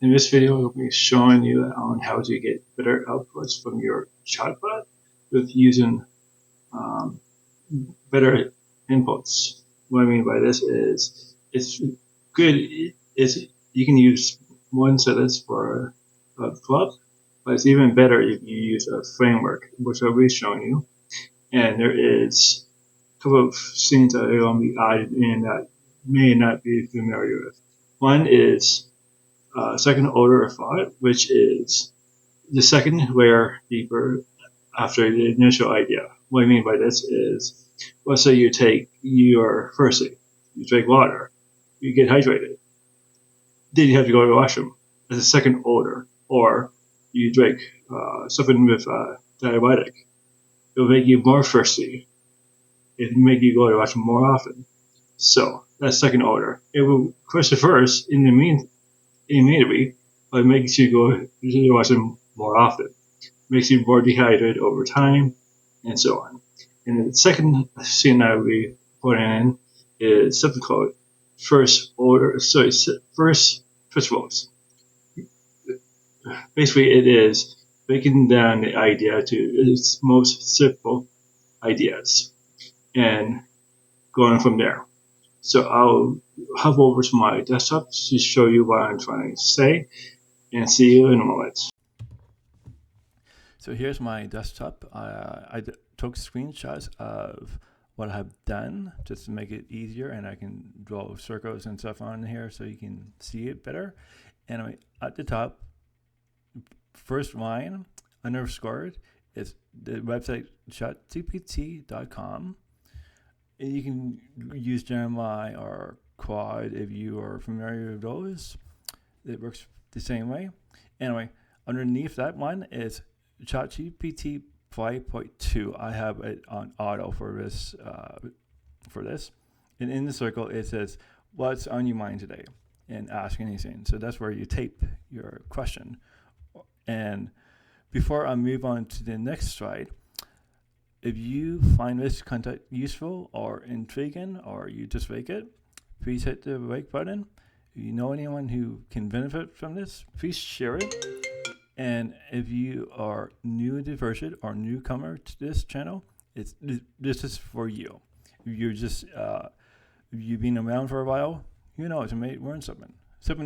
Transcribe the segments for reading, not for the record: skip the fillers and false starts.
In this video, I'll be showing you on how to get better outputs from your chatbot with using um, better inputs. What I mean by this is it's good. It's you can use one sentence for a plot, but it's even better if you use a framework, which I'll be showing you. And there is a couple of things that are going to be added in that may not be familiar with. One is second order of thought, which is the second layer deeper after the initial idea. What I mean by this is, let's say you take your first thing, you drink water, you get hydrated, then you have to go to the washroom. That's a second order. Or you drink something with diabetic, it'll make you more thirsty. It will make you go to the washroom more often. So that's second order. It will push the first in the immediately, but it makes you go to the washroom more often. Makes you more dehydrated over time, and so on. And the second thing that we put in is something called first principles. Basically, it is breaking down the idea to its most simple ideas and going from there. So I'll hop over to my desktop to show you what I'm trying to say, and see you in a moment. So here's my desktop. I took screenshots of what I've done just to make it easier, and I can draw circles and stuff on here so you can see it better. And at the top, first line, underscored, is the website chatgpt.com. And you can use Gemini or Quad if you are familiar with those. It works the same way. Anyway, underneath that one is ChatGPT 5.2. I have it on auto for this. And in the circle, it says, "What's on your mind today?" and ask anything. So that's where you type your question. And before I move on to the next slide, if you find this content useful or intriguing, or you just like it, please hit the like button. If you know anyone who can benefit from this, please share it. And if you are new to Version or newcomer to this channel, this is for you. If you're just if you've been around for a while, you know you may learn something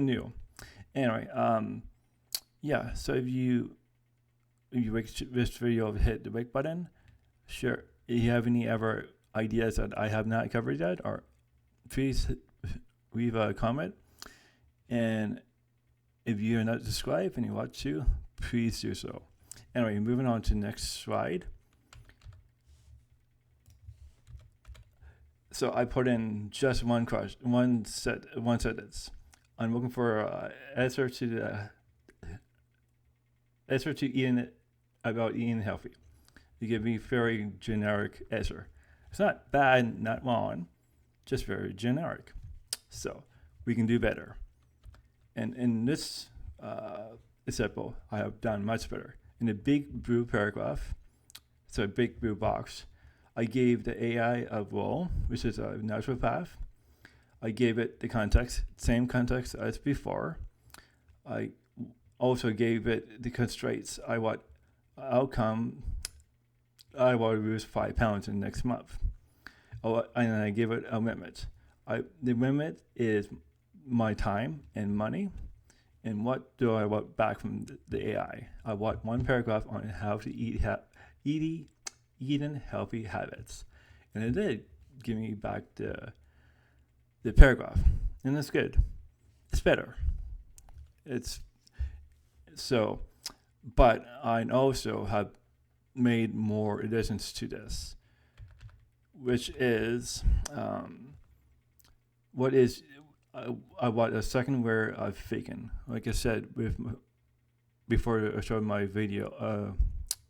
new. Anyway, yeah. So if you like this video, hit the like button. Sure. If you have any other ideas that I have not covered yet, or please leave a comment. And if you're not subscribed and you want to, please do so. Anyway, moving on to the next slide. So I put in just one sentence. I'm looking for answer to eating about eating healthy. You give me very generic answer. It's not bad, not wrong, just very generic. So we can do better. And in this example, I have done much better. In the big blue paragraph, so a big blue box, I gave the AI a role, which is a natural path. I gave it the context, same context as before. I also gave it the constraints. I want outcome. I want to lose 5 pounds in the next month. And I gave it a limit. The limit is my time and money, and what do I want back from the AI? I want one paragraph on how to eating healthy habits, and it did give me back the paragraph, and that's good. It's better. It's so, but I also have made more additions to this, which is what is. I want a second layer of faking. Like I said, before I showed my video,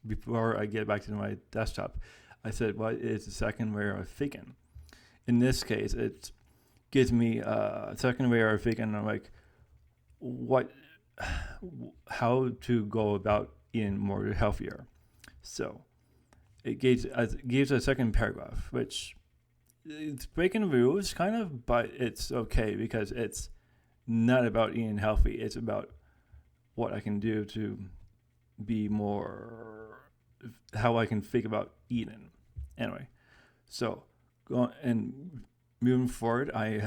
before I get back to my desktop, I said, what is the second layer of faking? In this case, it gives me a second layer of faking. I'm like, how to go about eating more healthier. So it gives a second paragraph, which it's breaking rules kind of, but it's okay because it's not about eating healthy. It's about what I can do to be more, how I can think about eating. Anyway, so and moving forward, I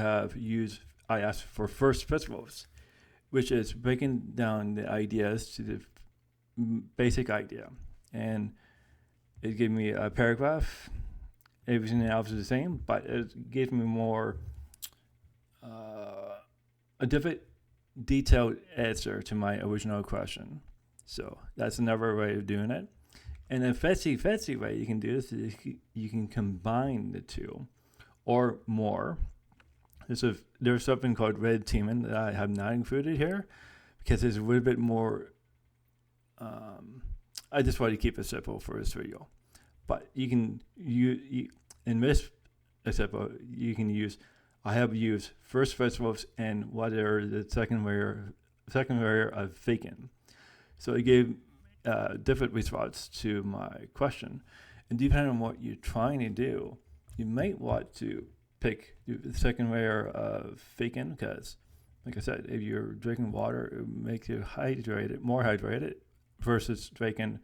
asked for first principles, which is breaking down the ideas to the basic idea. And it gave me a paragraph. Everything else is the same, but it gave me more a different detailed answer to my original question. So that's another way of doing it. And a fancy way you can do this is you can combine the two or more. There's something called red teaming that I have not included here because it's a little bit more. I just want to keep it simple for this video, but you in this example you can use. I have used first principles and what are the second layer of faking. So it gave different response to my question, and depending on what you're trying to do, you might want to pick the second layer of faking because, like I said, if you're drinking water, it makes you more hydrated, versus drinking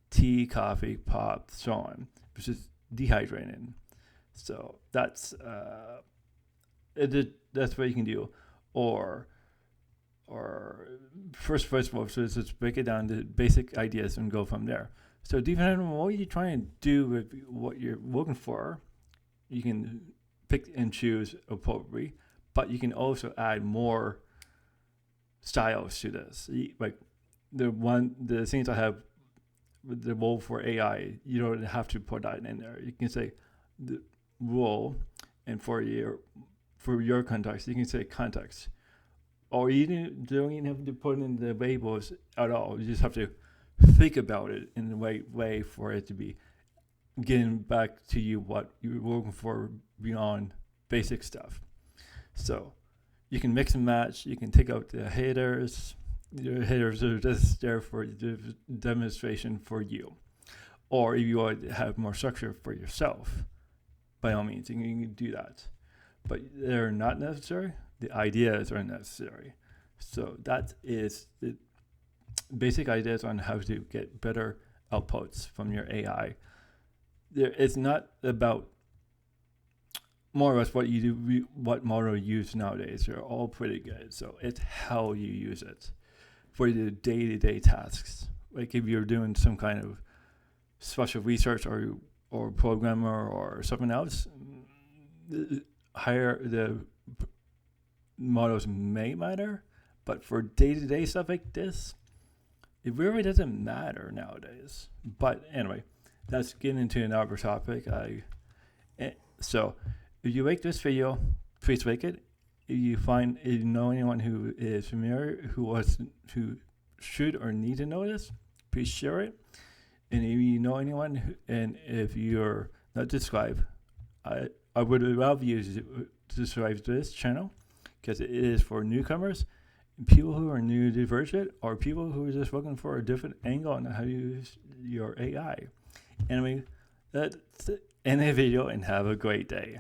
tea, coffee, pop, so on, which is dehydrated. So that's what you can do, or first of all, so let's break it down to basic ideas and go from there. So depending on what you're trying to do with what you're looking for, you can pick and choose appropriately, but you can also add more styles to this. Like the things I have, the role for AI, you don't have to put that in there. You can say the role, and for your context, you can say context. Or you don't even have to put in the labels at all. You just have to think about it in the right way for it to be getting back to you what you're looking for beyond basic stuff. So you can mix and match. You can take out the headers. The headers are just there for the demonstration for you. Or if you want to have more structure for yourself, by all means, you can do that. But they're not necessary. The ideas are necessary. So that is the basic ideas on how to get better outputs from your AI. It's not about more or less what you do, what model you use nowadays. They're all pretty good. So it's how you use it for the day-to-day tasks. Like if you're doing some kind of special research or programmer or something else, higher the models may matter, but for day-to-day stuff like this, it really doesn't matter nowadays. But anyway, that's getting into another topic. So if you like this video, please like it. If you know anyone who is familiar, who should or need to know this, please share it. And if you know anyone, and if you're not subscribed, I would love you to subscribe to this channel because it is for newcomers, people who are new to Virtuit, or people who are just looking for a different angle on how to use your AI. Anyway, that's the end of the video, and have a great day.